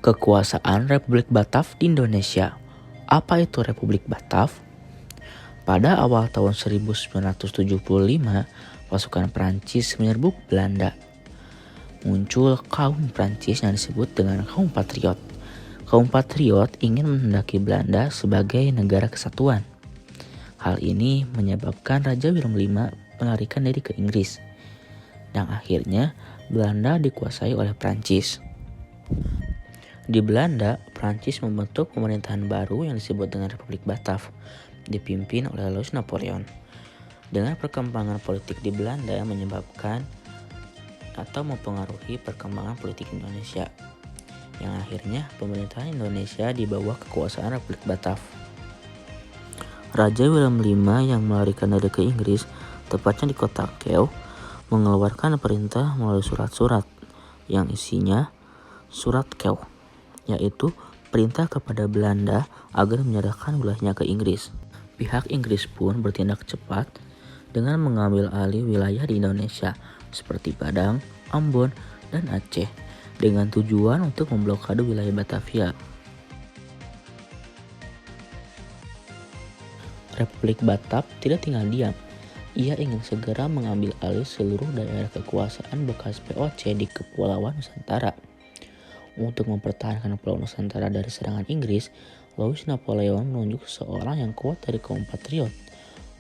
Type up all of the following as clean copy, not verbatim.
Kekuasaan Republik Batav di Indonesia. Apa itu Republik Batav? Pada awal tahun 1975, pasukan Prancis menyerbu Belanda. Muncul kaum Prancis yang disebut dengan kaum patriot. Kaum patriot ingin menghendaki Belanda sebagai negara kesatuan. Hal ini menyebabkan Raja Willem V melarikan diri ke Inggris. Dan akhirnya Belanda dikuasai oleh Prancis. Di Belanda, Prancis membentuk pemerintahan baru yang disebut dengan Republik Batav, dipimpin oleh Louis Napoleon. Dengan perkembangan politik di Belanda menyebabkan atau mempengaruhi perkembangan politik Indonesia, yang akhirnya pemerintahan Indonesia di bawah kekuasaan Republik Batav. Raja Willem V yang melarikan diri ke Inggris, tepatnya di kota Kew, mengeluarkan perintah melalui surat-surat yang isinya surat Kew, yaitu perintah kepada Belanda agar menyerahkan wilayahnya ke Inggris. Pihak Inggris pun bertindak cepat dengan mengambil alih wilayah di Indonesia seperti Padang, Ambon, dan Aceh dengan tujuan untuk memblokade wilayah Batavia. Republik Batav tidak tinggal diam. Ia ingin segera mengambil alih seluruh daerah kekuasaan bekas VOC di Kepulauan Nusantara. Untuk mempertahankan Pulau Nusantara dari serangan Inggris, Louis Napoleon menunjuk seorang yang kuat dari kaum patriot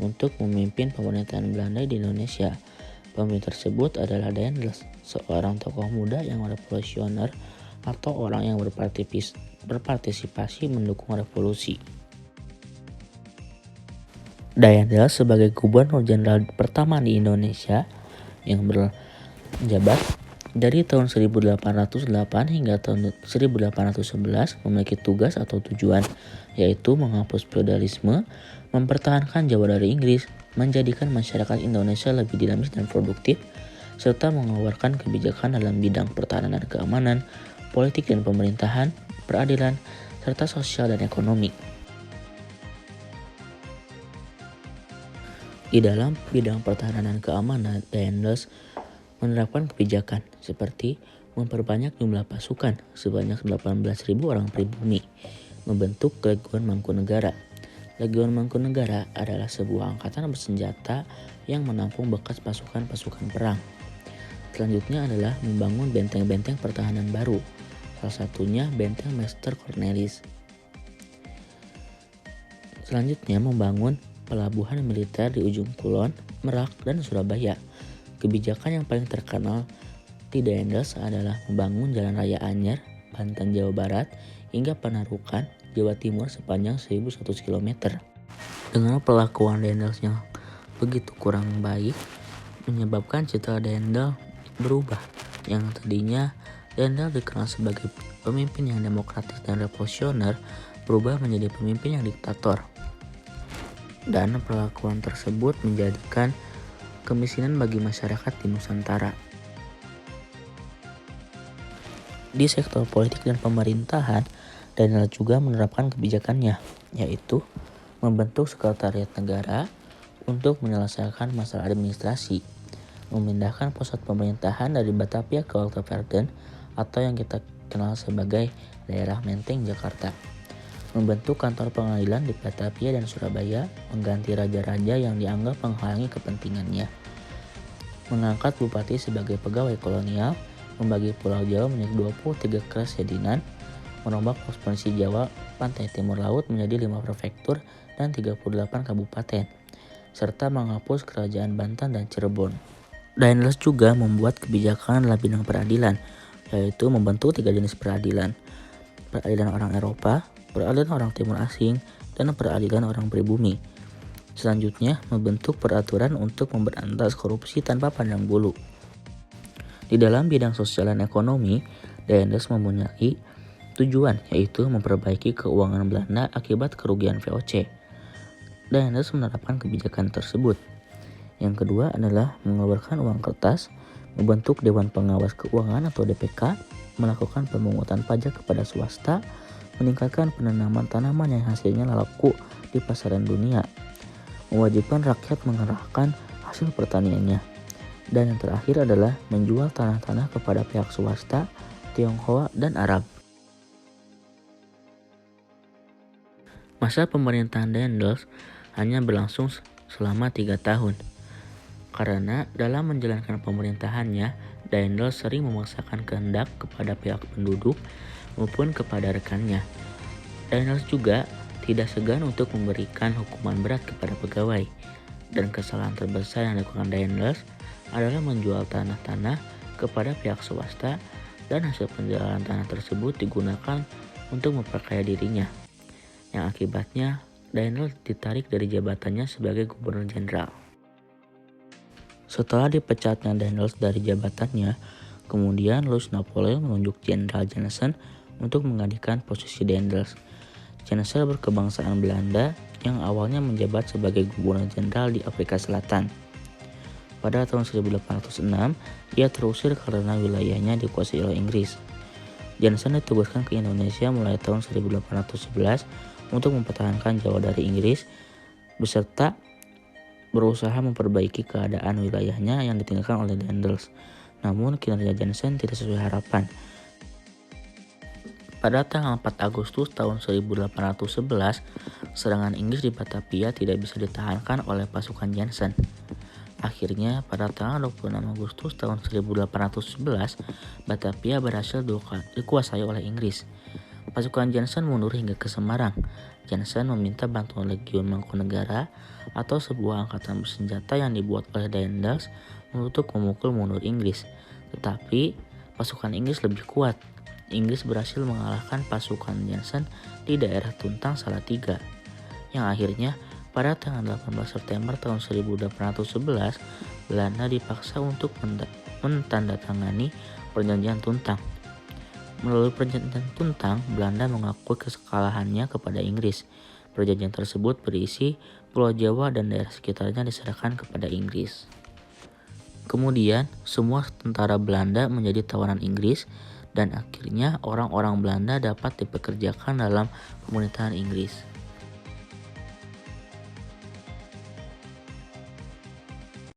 untuk memimpin pemerintahan Belanda di Indonesia. Pemimpin tersebut adalah Daendels, seorang tokoh muda yang revolusioner atau orang yang berpartisipasi mendukung revolusi. Daendels sebagai Gubernur Jenderal pertama di Indonesia yang berjabat dari tahun 1808 hingga tahun 1811 memiliki tugas atau tujuan, yaitu menghapus feodalisme, mempertahankan Jawa dari Inggris, menjadikan masyarakat Indonesia lebih dinamis dan produktif, serta mengeluarkan kebijakan dalam bidang pertahanan dan keamanan, politik dan pemerintahan, peradilan, serta sosial dan ekonomi. Di dalam bidang pertahanan dan keamanan, Daendels menerapkan kebijakan seperti memperbanyak jumlah pasukan sebanyak 18.000 orang pribumi, membentuk Legiun Mangkunegara. Legiun Mangkunegara adalah sebuah angkatan bersenjata yang menampung bekas pasukan-pasukan perang. Selanjutnya adalah membangun benteng-benteng pertahanan baru, salah satunya Benteng Master Cornelis. Selanjutnya membangun pelabuhan militer di ujung Kulon, Merak, dan Surabaya. Kebijakan yang paling terkenal di Daendels adalah membangun Jalan Raya Anyer, Banten, Jawa Barat, hingga Panarukan, Jawa Timur sepanjang 1.100 km. Dengan perlakuan Daendels yang begitu kurang baik, menyebabkan citra Daendels berubah. Yang tadinya Daendels dikenal sebagai pemimpin yang demokratis dan revolusioner, berubah menjadi pemimpin yang diktator. Dan perlakuan tersebut menjadikan kemiskinan bagi masyarakat di Nusantara. Di sektor politik dan pemerintahan, Daendels juga menerapkan kebijakannya, yaitu membentuk sekretariat negara untuk menyelesaikan masalah administrasi, memindahkan pusat pemerintahan dari Batavia ke Waltervelden atau yang kita kenal sebagai daerah Menteng, Jakarta, membentuk kantor pengadilan di Batavia dan Surabaya, mengganti raja-raja yang dianggap menghalangi kepentingannya, mengangkat bupati sebagai pegawai kolonial, membagi Pulau Jawa menjadi 23 kerajaan, merombak pos polisi Jawa pantai timur laut menjadi 5 prefektur dan 38 kabupaten, serta menghapus kerajaan Banten dan Cirebon. Daendels juga membuat kebijakan dalam bidang peradilan, yaitu membentuk 3 jenis peradilan: peradilan orang Eropa, peradilan orang Timur Asing, dan peradilan orang pribumi. Selanjutnya, membentuk peraturan untuk memberantas korupsi tanpa pandang bulu. Di dalam bidang sosial dan ekonomi, Daendels mempunyai tujuan, yaitu memperbaiki keuangan Belanda akibat kerugian VOC. Daendels menerapkan kebijakan tersebut. Yang kedua adalah mengeluarkan uang kertas, membentuk Dewan Pengawas Keuangan atau DPK, melakukan pemungutan pajak kepada swasta, meningkatkan penanaman tanaman yang hasilnya laku di pasaran dunia, mewajibkan rakyat mengerahkan hasil pertaniannya, dan yang terakhir adalah menjual tanah-tanah kepada pihak swasta, Tionghoa, dan Arab. Masa pemerintahan Daendels hanya berlangsung selama 3 tahun. Karena dalam menjalankan pemerintahannya, Daendels sering memaksakan kehendak kepada pihak penduduk maupun kepada rekannya. Daendels juga tidak segan untuk memberikan hukuman berat kepada pegawai. Dan kesalahan terbesar yang dilakukan Daendels adalah menjual tanah-tanah kepada pihak swasta, dan hasil penjualan tanah tersebut digunakan untuk memperkaya dirinya, yang akibatnya Daendels ditarik dari jabatannya sebagai gubernur jenderal. Setelah dipecatnya Daendels dari jabatannya, kemudian Louis Napoleon menunjuk Jenderal Jansen untuk menggantikan posisi Daendels. Jansen berkebangsaan Belanda yang awalnya menjabat sebagai gubernur jenderal di Afrika Selatan. Pada tahun 1806, ia terusir karena wilayahnya dikuasai oleh Inggris. Jansen ditugaskan ke Indonesia mulai tahun 1811 untuk mempertahankan Jawa dari Inggris, beserta berusaha memperbaiki keadaan wilayahnya yang ditinggalkan oleh Daendels. Namun kinerja Jansen tidak sesuai harapan. Pada tanggal 4 Agustus tahun 1811, serangan Inggris di Batavia tidak bisa ditahankan oleh pasukan Jansen. Akhirnya, pada tanggal 26 Agustus tahun 1811, Batavia berhasil dikuasai oleh Inggris. Pasukan Jansen mundur hingga ke Semarang. Jansen meminta bantuan Legiun Mangkunegara atau sebuah angkatan bersenjata yang dibuat oleh Daendels untuk memukul mundur Inggris. Tetapi pasukan Inggris lebih kuat. Inggris berhasil mengalahkan pasukan Jansen di daerah Tuntang Salatiga, yang akhirnya pada tanggal 18 September tahun 1811, Belanda dipaksa untuk menandatangani perjanjian Tuntang. Melalui perjanjian Tuntang, Belanda mengakui kekalahannya kepada Inggris. Perjanjian tersebut berisi Pulau Jawa dan daerah sekitarnya diserahkan kepada Inggris. Kemudian, semua tentara Belanda menjadi tawanan Inggris, dan akhirnya orang-orang Belanda dapat dipekerjakan dalam pemerintahan Inggris.